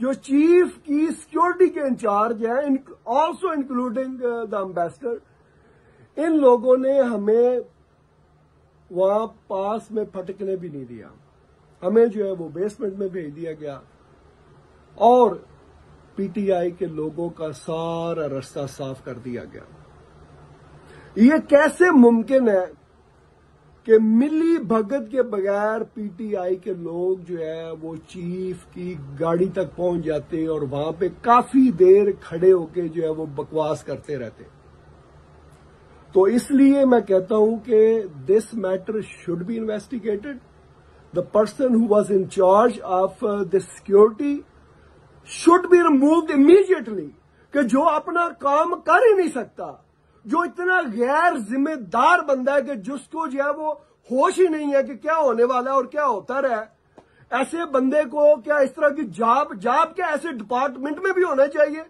جو چیف کی سیکورٹی کے انچارج ہیں آلسو انکلوڈنگ دا امبیسڈر، ان لوگوں نے ہمیں وہاں پاس میں پھٹکنے بھی نہیں دیا، ہمیں جو ہے وہ بیسمنٹ میں بھیج دیا گیا اور پی ٹی آئی کے لوگوں کا سارا رستہ صاف کر دیا گیا۔ یہ کیسے ممکن ہے کہ ملی بھگت کے بغیر پی ٹی آئی کے لوگ جو ہے وہ چیف کی گاڑی تک پہنچ جاتے اور وہاں پہ کافی دیر کھڑے ہو کے جو ہے وہ بکواس کرتے رہتے؟ تو اس لیے میں کہتا ہوں کہ this matter should be investigated. The person who was in charge of this security should be removed immediately، کہ جو اپنا کام کر ہی نہیں سکتا، جو اتنا غیر ذمہ دار بندہ ہے کہ جس کو جو ہے وہ ہوش ہی نہیں ہے کہ کیا ہونے والا ہے اور کیا ہوتا رہا ہے، ایسے بندے کو کیا اس طرح کی جاب کیا ایسے ڈپارٹمنٹ میں بھی ہونا چاہیے؟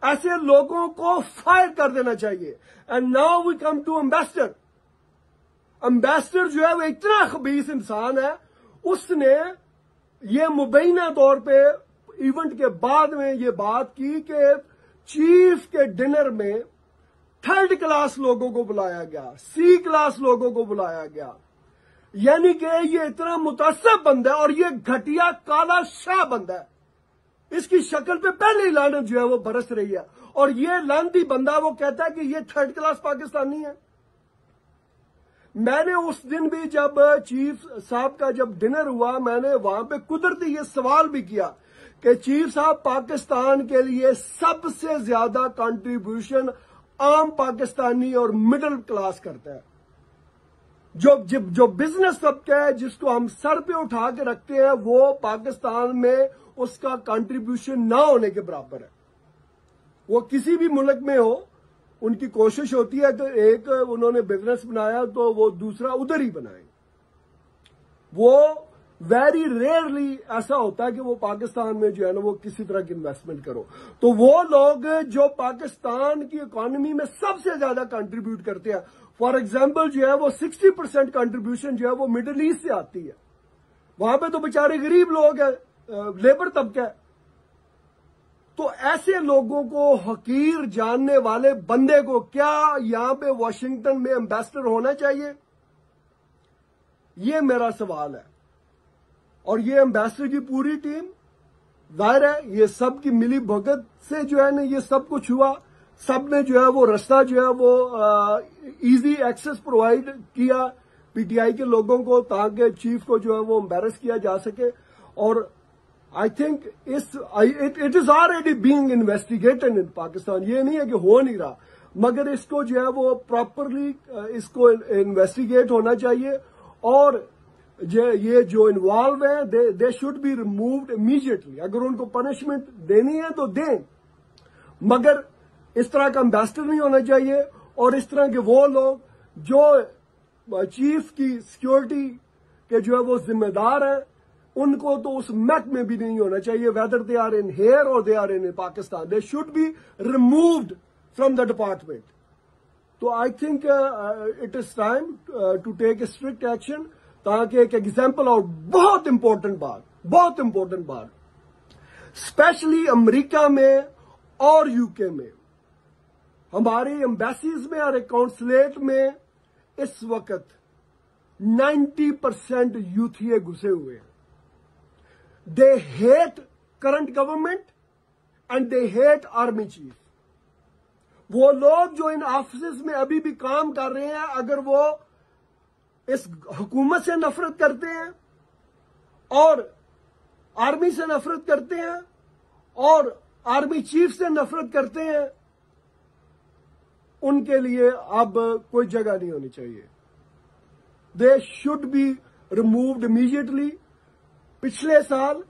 ایسے لوگوں کو فائر کر دینا چاہیے۔ And now we come to ambassador. Ambassador جو ہے وہ اتنا خبیث انسان ہے، اس نے یہ مبینہ طور پہ ایونٹ کے بعد میں یہ بات کی کہ چیف کے ڈنر میں 3rd کلاس لوگوں کو بلایا گیا، C کلاس لوگوں کو بلایا گیا، یعنی کہ یہ اتنا متعصب بندہ ہے اور یہ گھٹیا کالا شاہ بندہ ہے، اس کی شکل پہ پہلے ہی لعنت جو ہے وہ برس رہی ہے، اور یہ لعنتی بندہ وہ کہتا ہے کہ یہ 3rd کلاس پاکستانی ہے۔ میں نے اس دن بھی جب چیف صاحب کا جب ڈنر ہوا، میں نے وہاں پہ قدرتی یہ سوال بھی کیا کہ چیف صاحب پاکستان کے لیے سب سے زیادہ کنٹریبیوشن عام پاکستانی اور مڈل کلاس کرتا ہے، جو بزنس طبقہ ہے جس کو ہم سر پہ اٹھا کے رکھتے ہیں، وہ پاکستان میں اس کا کنٹریبیوشن نہ ہونے کے برابر ہے۔ وہ کسی بھی ملک میں ہو، ان کی کوشش ہوتی ہے کہ ایک انہوں نے بزنس بنایا تو وہ دوسرا ادھر ہی بنائیں۔ وہ ویری ریئرلی ایسا ہوتا ہے کہ وہ پاکستان میں جو ہے نا وہ کسی طرح کی انویسٹمنٹ کرو۔ تو وہ لوگ جو پاکستان کی اکانومی میں سب سے زیادہ کنٹریبیوٹ کرتے ہیں، فار ایگزامپل جو ہے وہ 60% کنٹریبیوشن جو ہے وہ مڈل ایسٹ سے آتی ہے، وہاں پہ تو بیچارے غریب لوگ ہیں، لیبر طبقہ ہے۔ تو ایسے لوگوں کو حقیر جاننے والے بندے کو کیا یہاں پہ واشنگٹن میں امبیسڈر ہونا چاہیے؟ یہ میرا سوال ہے۔ اور یہ امبیسڈر کی پوری ٹیم، ظاہر ہے یہ سب کی ملی بھگت سے جو ہے نا یہ سب کچھ ہوا، سب نے جو ہے وہ رستہ جو ہے وہ ایزی ایکسس پرووائڈ کیا پی ٹی آئی کے لوگوں کو تاکہ چیف کو جو ہے وہ امبیرس کیا جا سکے۔ اور I think it is already being investigated in Pakistan, یہ نہیں ہے کہ ہو نہیں رہا، مگر اس کو جو ہے وہ پراپرلی اس کو انویسٹیگیٹ ہونا چاہیے، اور یہ جو انوالو ہیں they should be removed immediately. اگر ان کو پنشمنٹ دینی ہے تو دیں، مگر اس طرح کا امبیسڈر نہیں ہونا چاہیے، اور اس طرح کے وہ لوگ جو چیف کی سیکورٹی کے جو ہے وہ ذمہ دار ہیں، ان کو تو اس محکمے میں بھی نہیں ہونا چاہیے، whether they are in here اور they are in Pakistan, they should be removed from the department. تو I think it is time to take a strict action, تاکہ ایک ایگزامپل اور بہت امپورٹنٹ بات اسپیشلی امریکہ میں اور یو کے میں، ہماری ایمبیسیز میں اور کونسلیٹ میں اس وقت 90% یوتھیے گھسے ہوئے ہیں۔ They hate current government and they hate army chief. وہ لوگ جو ان آفسز میں ابھی بھی کام کر رہے ہیں، اگر وہ اس حکومت سے نفرت کرتے ہیں اور آرمی سے نفرت کرتے ہیں اور آرمی چیف سے نفرت کرتے ہیں، ان کے لیے اب کوئی جگہ نہیں ہونی چاہیے۔ They should be removed immediately. پچھلے سال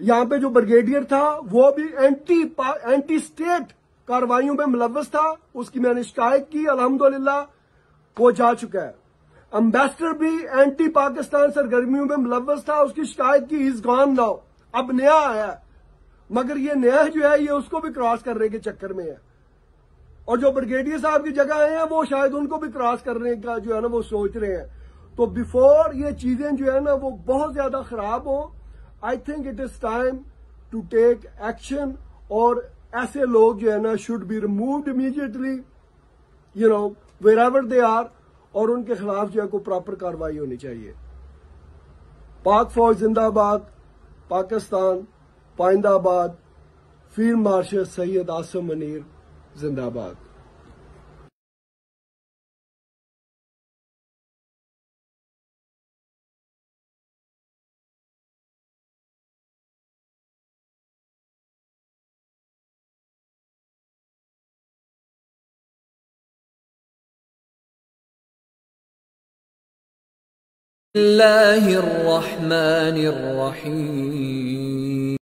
یہاں پہ جو بریگیڈیئر تھا وہ بھی اینٹی اسٹیٹ کاروائیوں میں ملوث تھا، اس کی میں نے شکایت کی، الحمدللہ وہ جا چکا ہے۔ امبیسڈر بھی اینٹی پاکستان سرگرمیوں میں ملوث تھا، اس کی شکایت کی، از گون ناؤ، اب نیا آیا ہے، مگر یہ نیا جو ہے یہ اس کو بھی کراس کرنے کے چکر میں ہے، اور جو بریگیڈیئر صاحب کی جگہ آئے ہیں وہ شاید ان کو بھی کراس کرنے کا جو ہے نا وہ سوچ رہے ہیں۔ تو بیفور یہ چیزیں جو ہے نا وہ بہت زیادہ خراب ہوں، I think it is time to take action, اور ایسے لوگ جو ہے نا should be removed immediately wherever they are, اور ان کے خلاف جو ہے کوئی پراپر کارروائی ہونی چاہیے. پاک فوج زندہ باد، پاکستان پائندہ آباد، فیلڈ مارشل سید عاصم منیر زندہ باد. بسم اللہ الرحمن الرحیم.